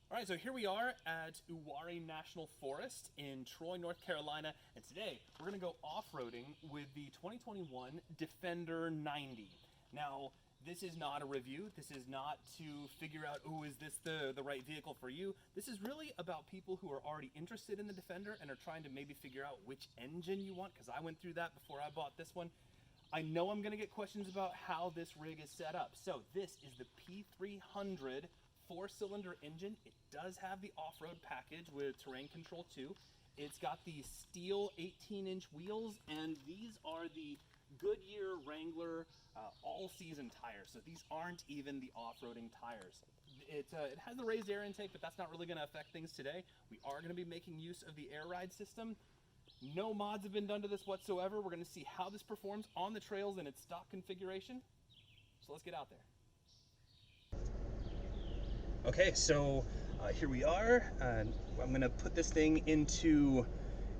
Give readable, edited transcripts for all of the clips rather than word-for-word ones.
All right, so here we are at Uwharrie National Forest in Troy, North Carolina, and today we're going to go off-roading with the 2021 Defender 90. Now, this is not a review. This is not to figure out, oh, is this the right vehicle for you? This is really about people who are already interested in the Defender and are trying to maybe figure out which engine you want, because I went through that before I bought this one. I know I'm going to get questions about how this rig is set up. So this is the P300 4-cylinder engine. It does have the off-road package with terrain control too. It's got the steel 18-inch wheels, and these are the Goodyear Wrangler all-season tires. So these aren't even the off-roading tires. It has the raised air intake, but that's not really going to affect things today. We are going to be making use of the air ride system. No mods have been done to this whatsoever. We're going to see how this performs on the trails in its stock configuration. So let's get out there. Okay, so here we are. I'm going to put this thing into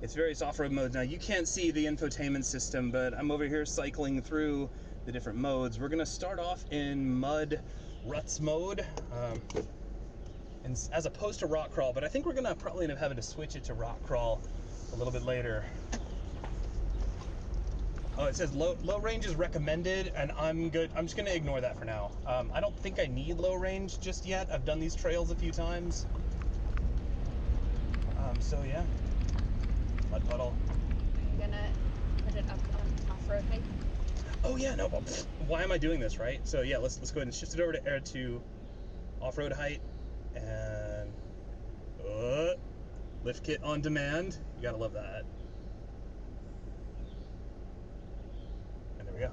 its various off-road modes. Now you can't see the infotainment system, but I'm over here cycling through the different modes. We're going to start off in mud ruts mode, and as opposed to rock crawl, but I think we're going to probably end up having to switch it to rock crawl a little bit later. Oh, it says low range is recommended, and I'm good. I'm just going to ignore that for now. I don't think I need low range just yet. I've done these trails a few times. So yeah, mud puddle. Are you gonna put it up on off-road height? Oh yeah, no. Why am I doing this, right? So yeah, let's go ahead and shift it over to off-road height, and lift kit on demand. You gotta love that. And there we go.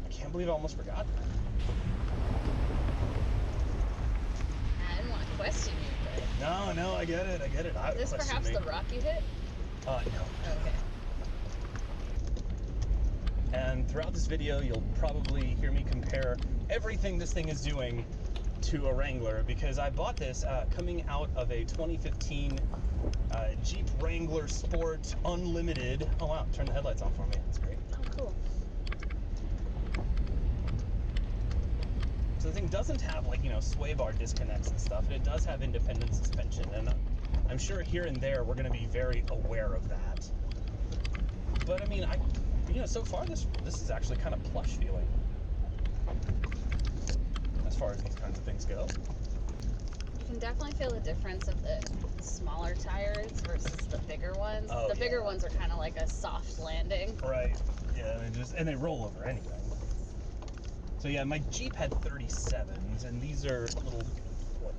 I can't believe I almost forgot that. I didn't want to question you, but... No, I get it. Is this perhaps the rock you hit? No. Okay. And throughout this video, you'll probably hear me compare everything this thing is doing to a Wrangler, because I bought this coming out of a 2015 Jeep Wrangler Sport Unlimited. Oh wow, turn the headlights on for me. That's great. Oh, cool. So the thing doesn't have, like, sway bar disconnects and stuff, and it does have independent suspension, and I'm sure here and there we're going to be very aware of that. But I mean, so far this is actually kind of plush feeling as far as these kinds of things go. You can definitely feel the difference of the smaller tires versus the bigger ones. Oh, the bigger ones are kind of like a soft landing. Right. Yeah, and they roll over anything. So yeah, my Jeep had 37s, and these are a little,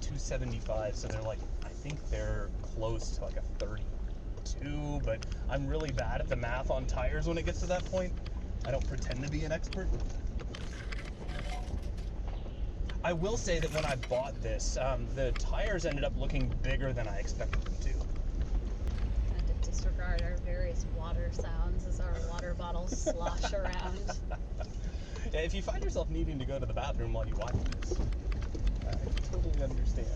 275, so they're like, I think they're close to like a 32, but I'm really bad at the math on tires when it gets to that point. I don't pretend to be an expert. I will say that when I bought this, the tires ended up looking bigger than I expected them to. And to disregard our various water sounds as our water bottles slosh around. Yeah, if you find yourself needing to go to the bathroom while you watch this, I totally understand.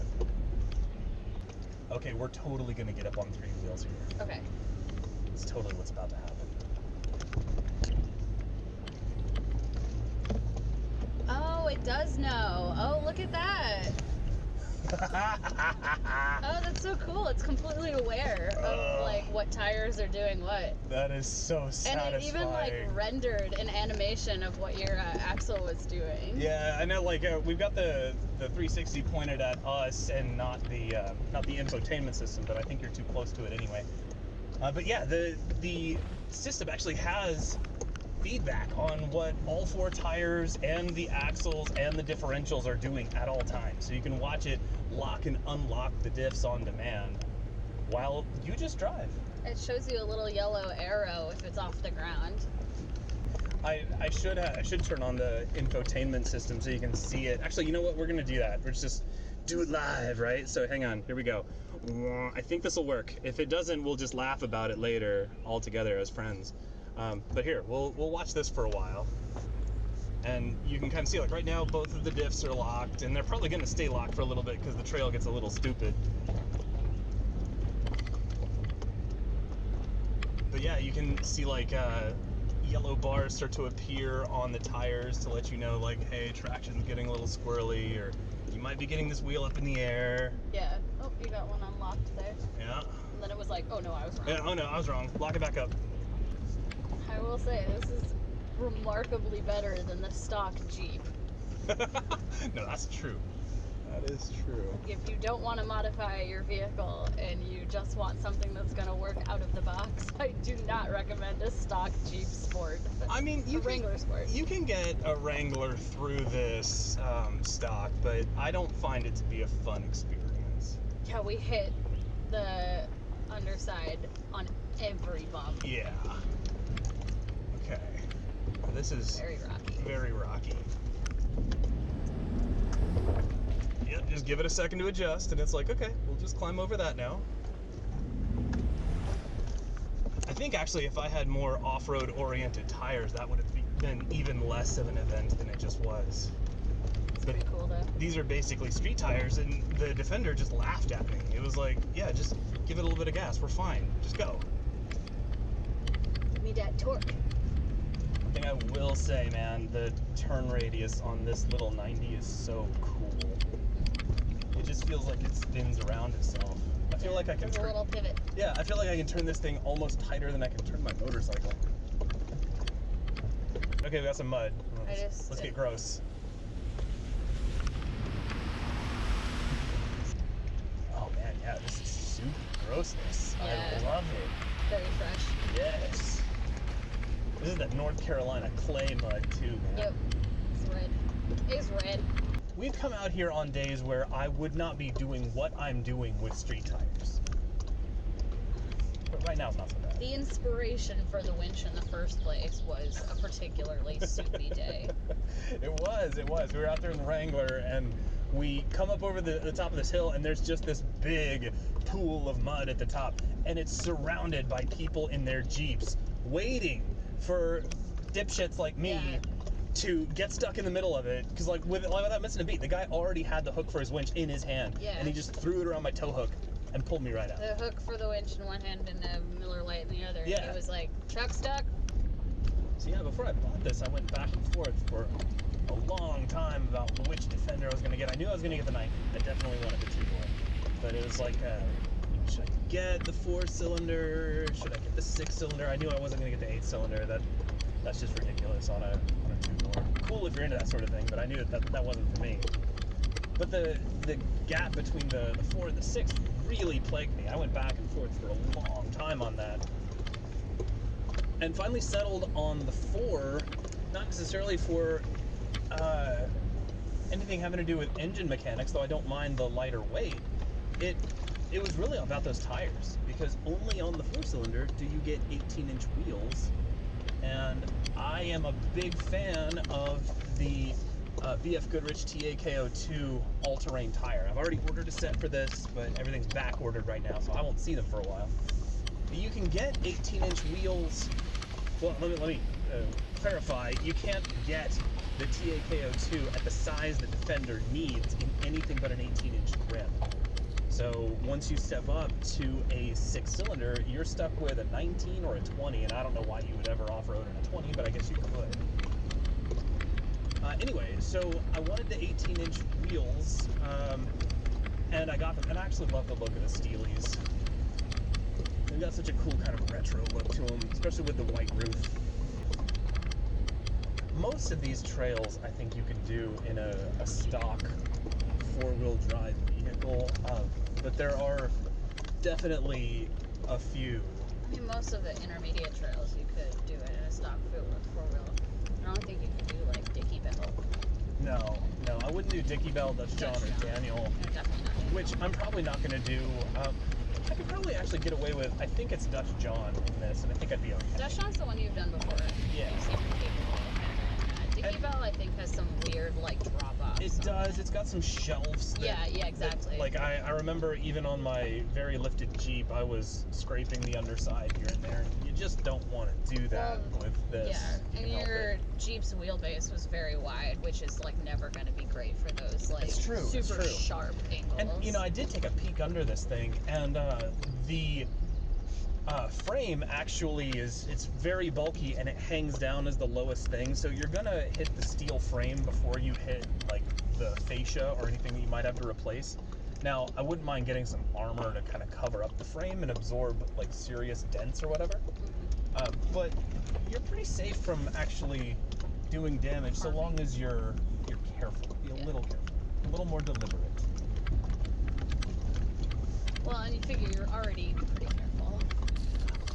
Okay, we're totally going to get up on three wheels here. Okay. It's totally what's about to happen. Oh, it does know. Oh, look at that. Oh, that's so cool. It's completely aware of like what tires are doing what. That is so satisfying. And it even like rendered an animation of what your axle was doing. Yeah, I know. Like we've got the 360 pointed at us and not the infotainment system, but I think you're too close to it anyway. But yeah, the system actually has feedback on what all four tires and the axles and the differentials are doing at all times. So you can watch it lock and unlock the diffs on demand while you just drive. It shows you a little yellow arrow if it's off the ground. I should turn on the infotainment system so you can see it. Actually, you know what? We're going to do that. We're just do it live, right? So hang on. Here we go. I think this will work. If it doesn't, we'll just laugh about it later all together as friends. But here, we'll watch this for a while. And you can kind of see, like right now, both of the diffs are locked, and they're probably going to stay locked for a little bit because the trail gets a little stupid. But yeah, you can see like yellow bars start to appear on the tires to let you know, like, hey, traction's getting a little squirrely, or you might be getting this wheel up in the air. Yeah. Oh, you got one unlocked there. Yeah. And then it was like, oh no, I was wrong. Yeah, oh no, I was wrong. Lock it back up. I will say, this is remarkably better than the stock Jeep. No, that's true. That is true. If you don't want to modify your vehicle and you just want something that's going to work out of the box, I do not recommend a stock Jeep Sport. I mean, Wrangler Sport. You can get a Wrangler through this stock, but I don't find it to be a fun experience. Yeah, we hit the underside on every bump. Yeah. Okay. This is Very rocky. Very rocky. Yep, just give it a second to adjust, and it's like, okay, we'll just climb over that now. I think actually if I had more off-road oriented tires, that would have been even less of an event than it just was. It's pretty cool though. These are basically street tires, and the Defender just laughed at me. It was like, yeah, just give it a little bit of gas. We're fine. Just go. Give me that torque. One thing I will say, man, the turn radius on this little 90 is so cool. It just feels like it spins around itself. I feel like I can There's a little pivot. Yeah, I feel like I can turn this thing almost tighter than I can turn my motorcycle. Okay, we got some mud. Let's get gross. Oh man, yeah, this is super grossness. Yeah. I love it. Very fresh. Yes. This is that North Carolina clay mud too, man. Yep. It's red. It's red. We've come out here on days where I would not be doing what I'm doing with street tires. But right now it's not so bad. The inspiration for the winch in the first place was a particularly soupy day. It was. We were out there in the Wrangler, and we come up over the top of this hill, and there's just this big pool of mud at the top, and it's surrounded by people in their Jeeps waiting for dipshits like me to get stuck in the middle of it, because without missing a beat, the guy already had the hook for his winch in his hand, and he just threw it around my tow hook and pulled me right out. The hook for the winch in one hand and a Miller Lite in the other. Yeah. It was like, truck stuck. So yeah, before I bought this, I went back and forth for a long time about which Defender I was going to get. I knew I was going to get the 90. I definitely wanted the 2-door. But it was like, should I get the 4-cylinder? Should I get the 6-cylinder? I knew I wasn't going to get the 8-cylinder. That's just ridiculous on a 2-door. Cool if you're into that sort of thing, but I knew that wasn't for me. But the gap between the 4 and the 6 really plagued me. I went back and forth for a long time on that. And finally settled on the 4, not necessarily for anything having to do with engine mechanics, though I don't mind the lighter weight. It was really about those tires, because only on the 4-cylinder do you get 18-inch wheels, and I am a big fan of the BF Goodrich TAKO2 all-terrain tire. I've already ordered a set for this, but everything's back ordered right now, so I won't see them for a while. But you can get 18-inch wheels. Well, let me clarify. You can't get the TAKO2 at the size the Defender needs in anything but an 18-inch rim. So once you step up to a 6-cylinder, you're stuck with a 19 or a 20, and I don't know why you would ever off-road in a 20, but I guess you could. Anyway, so I wanted the 18-inch wheels, and I got them, and I actually love the look of the Steelies. They've got such a cool kind of retro look to them, especially with the white roof. Most of these trails I think you can do in a stock 4-wheel drive vehicle, but there are definitely a few. I mean, most of the intermediate trails you could do it in a stock 4-wheel. I don't think you could do like Dickie Bell. No, I wouldn't do Dickie Bell, Dutch John, or Daniel. No, definitely not. Which I'm probably not going to do. I could probably actually get away with, I think it's Dutch John in this, and I think I'd be okay. Dutch John's the one you've done before. Yeah. You seem capable of handling that. Dickie Bell, I think, has some weird, like, drop-offs. It does. It's got some shelves. Yeah, exactly. I remember even on my very lifted Jeep, I was scraping the underside here and there. You just don't want to do that with this. Yeah, and your Jeep's wheelbase was very wide, which is, like, never going to be great for those, like, super sharp angles. And, I did take a peek under this thing, and the frame actually it's very bulky, and it hangs down as the lowest thing, so you're gonna hit the steel frame before you hit like the fascia or anything that you might have to replace. Now, I wouldn't mind getting some armor to kind of cover up the frame and absorb like serious dents or whatever. But you're pretty safe from actually doing damage so long as you're careful. Be a little careful, a little more deliberate. Well, and you figure you're already pretty careful.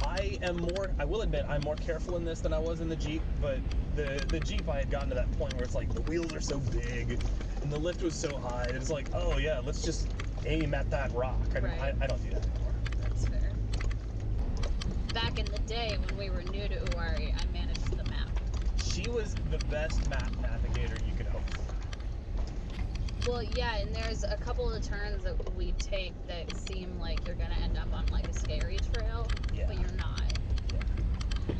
I will admit, I'm more careful in this than I was in the Jeep, but the Jeep, I had gotten to that point where it's like the wheels are so big and the lift was so high that it's like, oh yeah, let's just aim at that rock. And Right. I don't do that anymore. That's fair. Back in the day when we were new to Uwari, I managed the map. She was the best map navigator you could hope for. Well, yeah, and there's a couple of turns that we take that seem like you're gonna end up on like a scary trail, Yeah. but you're not. Yeah.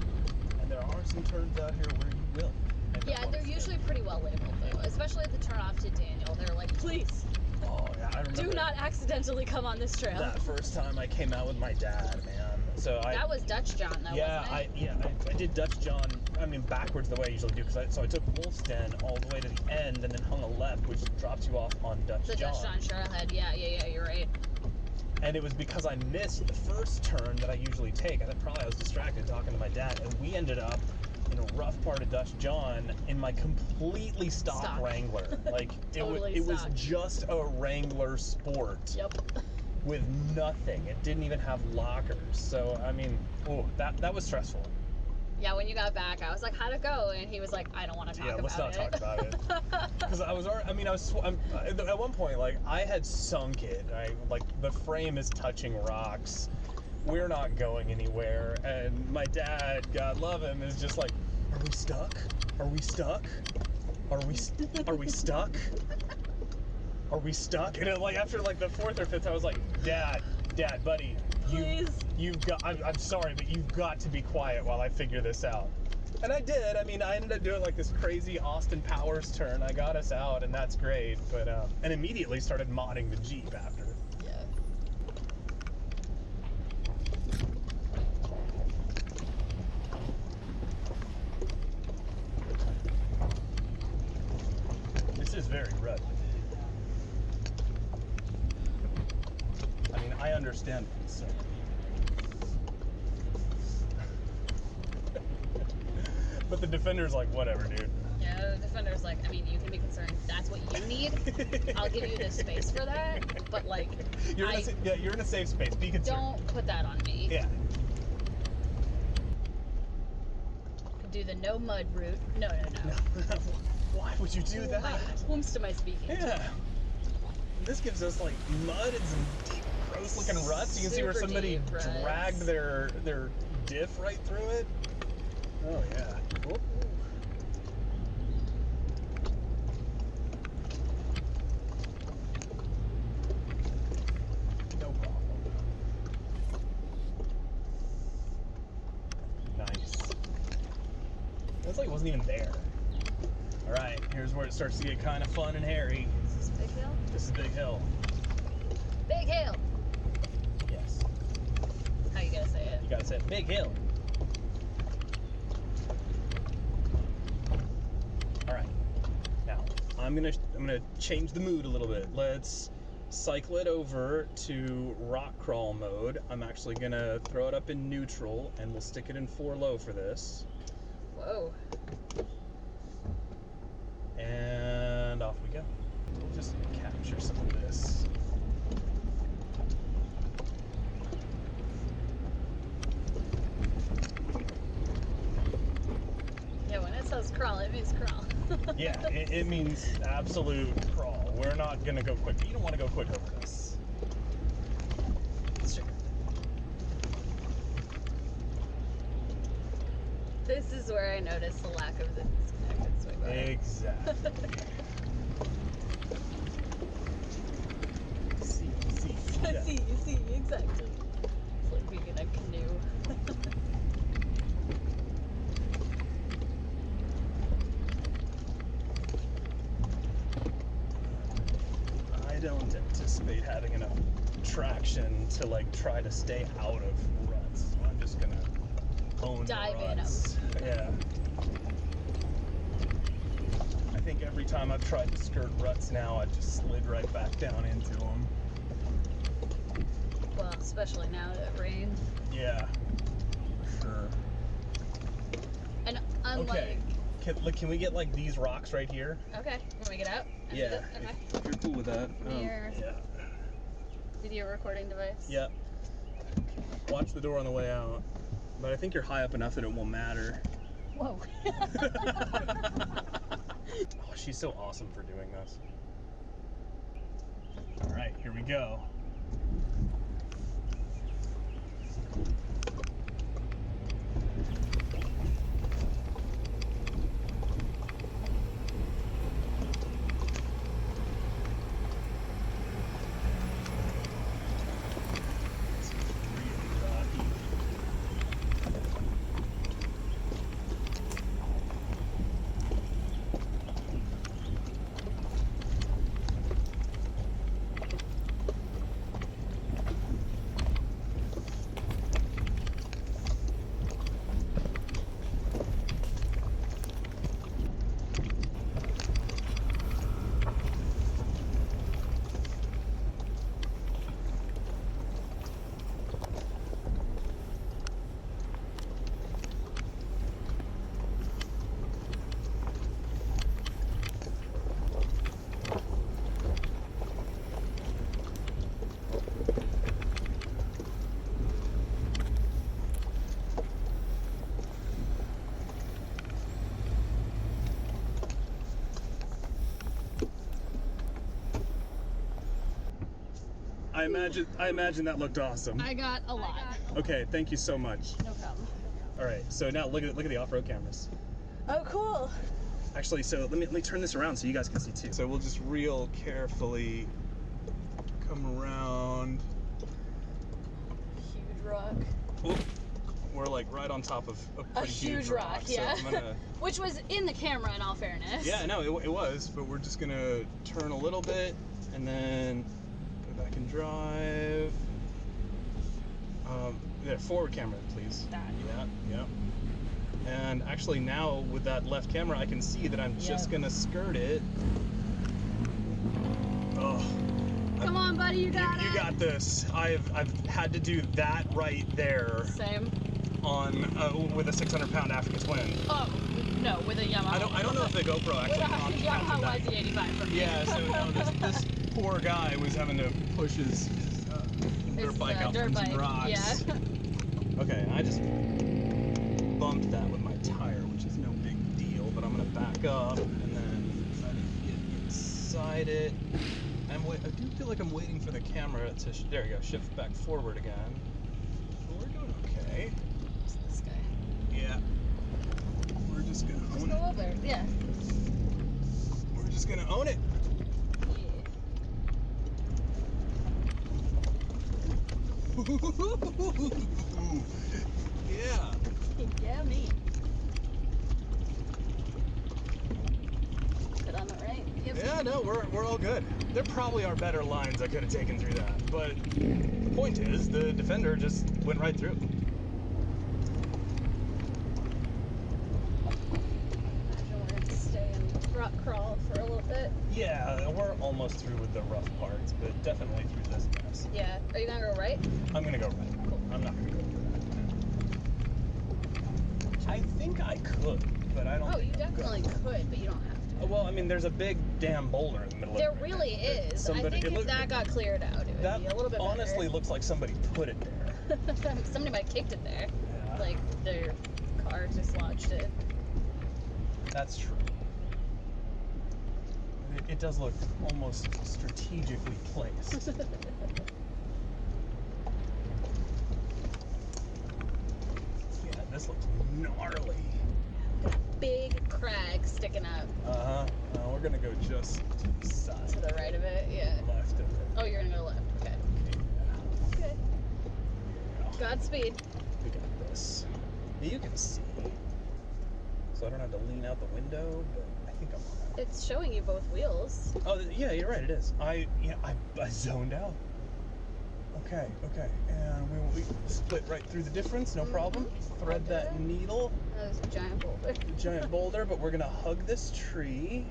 And there are some turns out here where you will. end up Yeah, on they're a scary usually pretty well labeled though, especially at the turn off to Daniel. They're like, please, Oh yeah, I remember. do not accidentally come on this trail. That first time I came out with my dad, man. So That was Dutch John though, wasn't it? I did Dutch John. I mean, backwards the way I usually do, so I took Woolston all the way to the end and then hung a left, which drops you off on Dutch The John. Dutch John Trailhead. Yeah, you're right. And it was because I missed the first turn that I usually take. I was distracted talking to my dad, and we ended up in a rough part of Dutch John in my completely stock Wrangler. Like Totally it was stock. just a Wrangler Sport. Yep. With nothing. It didn't even have lockers. So I mean, that was stressful. Yeah, when you got back, I was like, how'd it go? And he was like, I don't want to talk about it. Yeah, let's not talk about it. Because I was already, at one point, like, I had sunk it. Like, the frame is touching rocks. We're not going anywhere. And my dad, God love him, is just like, are we stuck? Are we stuck? Are we stuck? Are we stuck? And like after like the fourth or fifth, I was like, Dad, buddy, you've got. I'm sorry, but you've got to be quiet while I figure this out. And I did. I mean, I ended up doing like this crazy Austin Powers turn. I got us out, and that's great. But and immediately started modding the Jeep after. Yeah. This is very ruddy. I mean, I understand the concern. But the Defender's like, whatever, dude. Yeah, the Defender's like, I mean, you can be concerned. That's what you need. I'll give you the space for that. But like, You're in a safe space. Be concerned. Don't put that on me. Yeah. Do the no mud route. No. Why would you do that? Whomst am I speaking to? Yeah. This gives us like mud and some deep, gross-looking ruts. You can see where Super somebody deep ruts. dragged their diff right through it. Oh yeah. Whoop. No problem. Nice. That's like it wasn't even there. All right, here's where it starts to get kind of fun and hairy. Is this Big Hill? This is Big Hill. Big Hill! Yes. How you gotta say it? You gotta say it. Big Hill. All right. Now I'm gonna change the mood a little bit. Let's cycle it over to rock crawl mode. I'm actually gonna throw it up in neutral, and we'll stick it in 4 low for this. Whoa. And off we go. We'll just capture some of this. Yeah, when it says crawl, it means crawl. Yeah, it means absolute crawl. We're not gonna go quick. You don't want to go quick over this. It's true. This is where I notice the lack of the disconnected swing button. Exactly. See. Yeah. See, exactly. It's like being in a canoe. I don't anticipate having enough traction to like try to stay out of ruts. So I'm just gonna own Dive the in 'em. ruts. Yeah. I think every time I've tried to skirt ruts now, I've just slid right back down into them. Well, especially now that it rained. Yeah, for sure. And unlike... Okay, can we get like these rocks right here? Okay, can we get out? Yeah, Okay. if you're cool with that. Your Yeah. video recording device. Yep. Watch the door on the way out. But I think you're high up enough that it won't matter. Whoa. Oh, she's so awesome for doing this. All right, here we go. I imagine that looked awesome. I got a lot. Okay, thank you so much. No problem. All right, so now look at the off-road cameras. Oh, cool. Actually, so let me turn this around so you guys can see too. So we'll just real carefully come around. Huge rock. Oop. We're like right on top of a pretty huge rock, yeah. So I'm gonna... Which was in the camera, in all fairness. Yeah, no, it was, but we're just gonna turn a little bit and then go back and drive. Yeah, forward camera, please. That. Yeah. And actually now with that left camera, I can see that I'm just gonna skirt it. Oh. Come on, buddy, you got it. You got this. I've had to do that right there. Same. On with a 600-pound African twin. Oh no, with a Yamaha. I don't know if the GoPro actually Yamaha YZ85 from me. Yeah, so no, this poor guy was having to push his dirt bike out from some rocks. Yeah. Okay, I just bumped that with my tire, which is no big deal, but I'm gonna back up and then try to get inside it. I do feel like I'm waiting for the camera to, there you go, shift back forward again. We're doing okay. Who's this guy? Yeah. We're just gonna own it. Go over, yeah. We're just gonna own it. Yeah. Yeah, me. Good on the right. Yep. Yeah, no, we're all good. There probably are better lines I could have taken through that, but the point is, the Defender just went right through. Imagine we're gonna stay in rock crawl for a little bit. Yeah, we're almost through with the rough parts, but definitely through this mess. Yeah. Are you gonna go right? I'm gonna go right. Cool. I'm not gonna go through that. I think I could, but I don't. Oh, you definitely could, but you don't have to. Well, I mean, there's a big damn boulder in the middle There of it. really is. I think if that got cleared out, it would be a little bit honestly better. looks like somebody put it there. Somebody might have kicked it there. Yeah. Like their car dislodged it. That's true. It does look almost strategically placed. Yeah, this looks gnarly. Big crag sticking up Uh-huh. We're gonna go just to the side. to the right of it. Yeah. Left of it. Oh, you're gonna go left. Okay. Yeah. Okay. Godspeed. We got this. You can see. So I don't have to lean out the window, but I think I'm on that. It's showing you both wheels. Oh, yeah, you're right, it is. I zoned out. Okay, and we split right through the difference, no problem. Thread Okay. that needle, That was a giant boulder. the giant boulder, but we're gonna hug this tree.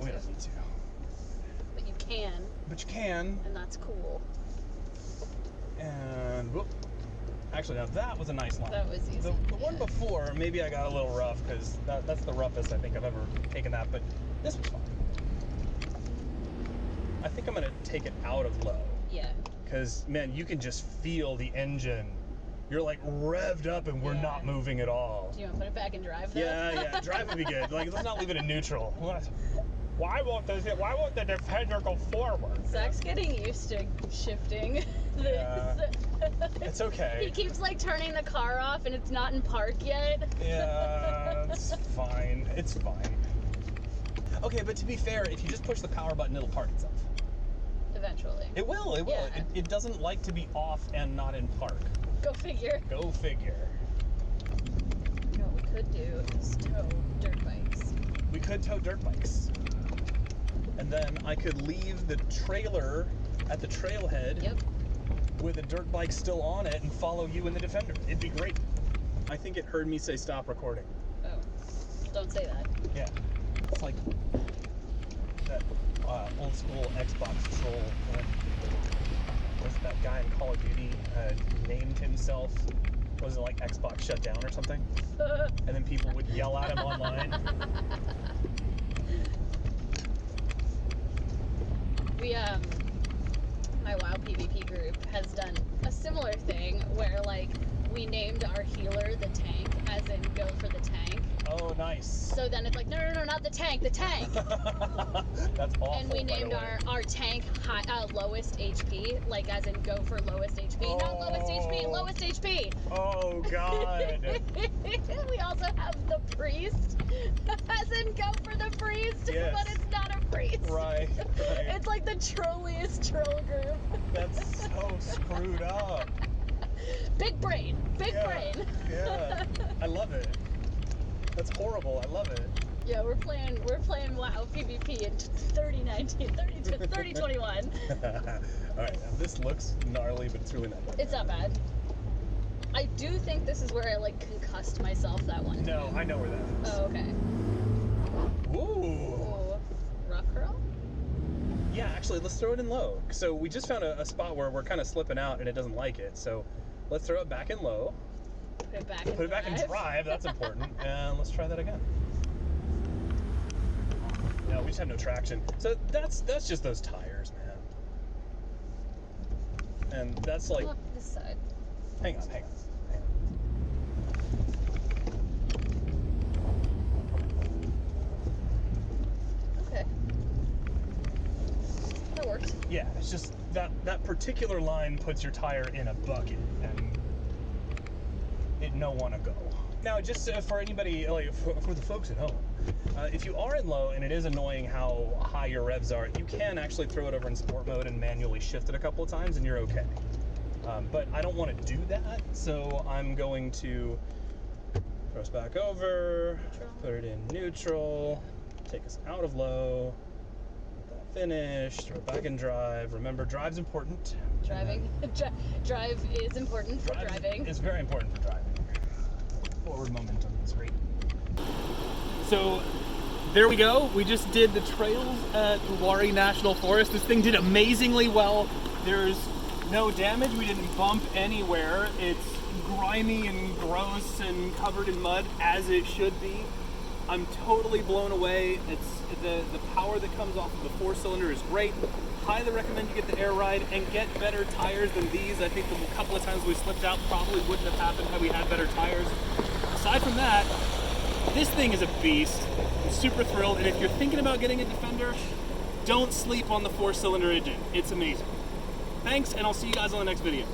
to. We don't need to. But you can. But you can. And that's cool. And whoop. Actually, now that was a nice line. That was easy. The one before, maybe I got a little rough because that's the roughest I think I've ever taken that, but this was fine. I think I'm going to take it out of low. Yeah. Because, man, you can just feel the engine. You're like revved up and we're not moving at all. Do you want to put it back in drive though? Yeah, drive would be good. Like, let's not leave it in neutral. Why won't the Defender go forward? Zach's getting used to shifting this. Yeah. It's okay. He keeps like turning the car off and it's not in park yet. Yeah, it's fine. It's fine. Okay, but to be fair, if you just push the power button, it'll park itself. Eventually. It will. Yeah. It doesn't like to be off and not in park. Go figure. Go figure. What we could do is tow dirt bikes. We could tow dirt bikes. And then I could leave the trailer at the trailhead. Yep. With a dirt bike still on it and follow you in the Defender. It'd be great. I think it heard me say stop recording. Oh. Don't say that. Yeah. It's like that old school Xbox troll. Was that guy in Call of Duty named himself? Was it like Xbox shut down or something? And then people would yell at him online. My WoW PvP group has done a similar thing where like we named our healer the tank, as in go for the tank. Oh, nice. So then it's like, no, not the tank, the tank. That's awful. And we named our tank lowest HP, like as in go for lowest HP. Oh. Not lowest HP, lowest HP. Oh, God. We also have the priest, as in go for the priest, Yes. but it's not a priest. Right. It's like the trolliest troll group. That's so screwed up. Big brain. Yeah. I love it. That's horrible. I love it. Yeah, we're playing WoW PvP in 2021. All right, now this looks gnarly, but it's really not bad. It's not bad. I do think this is where I like concussed myself that one time. No, I know where that is. Oh, okay. Ooh. Ooh. Rock curl? Yeah, actually, let's throw it in low. So we just found a spot where we're kind of slipping out and it doesn't like it. So let's throw it back in low. Put it back in Put it back in drive. That's important. And let's try that again. No, we just have no traction. So that's just those tires, man. And that's like. Look, this side. Hang on. Okay. That works. Yeah, it's just that particular line puts your tire in a bucket and it no want to go. Now, just for anybody, like for the folks at home, if you are in low and it is annoying how high your revs are, you can actually throw it over in sport mode and manually shift it a couple of times and you're okay. But I don't want to do that, so I'm going to throw us back over, put it in neutral, take us out of low, get that finished, throw it back in drive. Remember, drive's important. Driving. Drive is important for driving. It's very important for driving. Forward momentum is great. So there we go. We just did the trails at Uwharrie National Forest. This thing did amazingly well. There's no damage. We didn't bump anywhere. It's grimy and gross and covered in mud, as it should be. I'm totally blown away. It's the power that comes off of the 4-cylinder is great. Highly recommend you get the air ride and get better tires than these. I think the couple of times we slipped out probably wouldn't have happened had we had better tires. Aside from that, this thing is a beast. I'm super thrilled, and if you're thinking about getting a Defender, don't sleep on the 4-cylinder engine. It's amazing. Thanks, and I'll see you guys on the next video.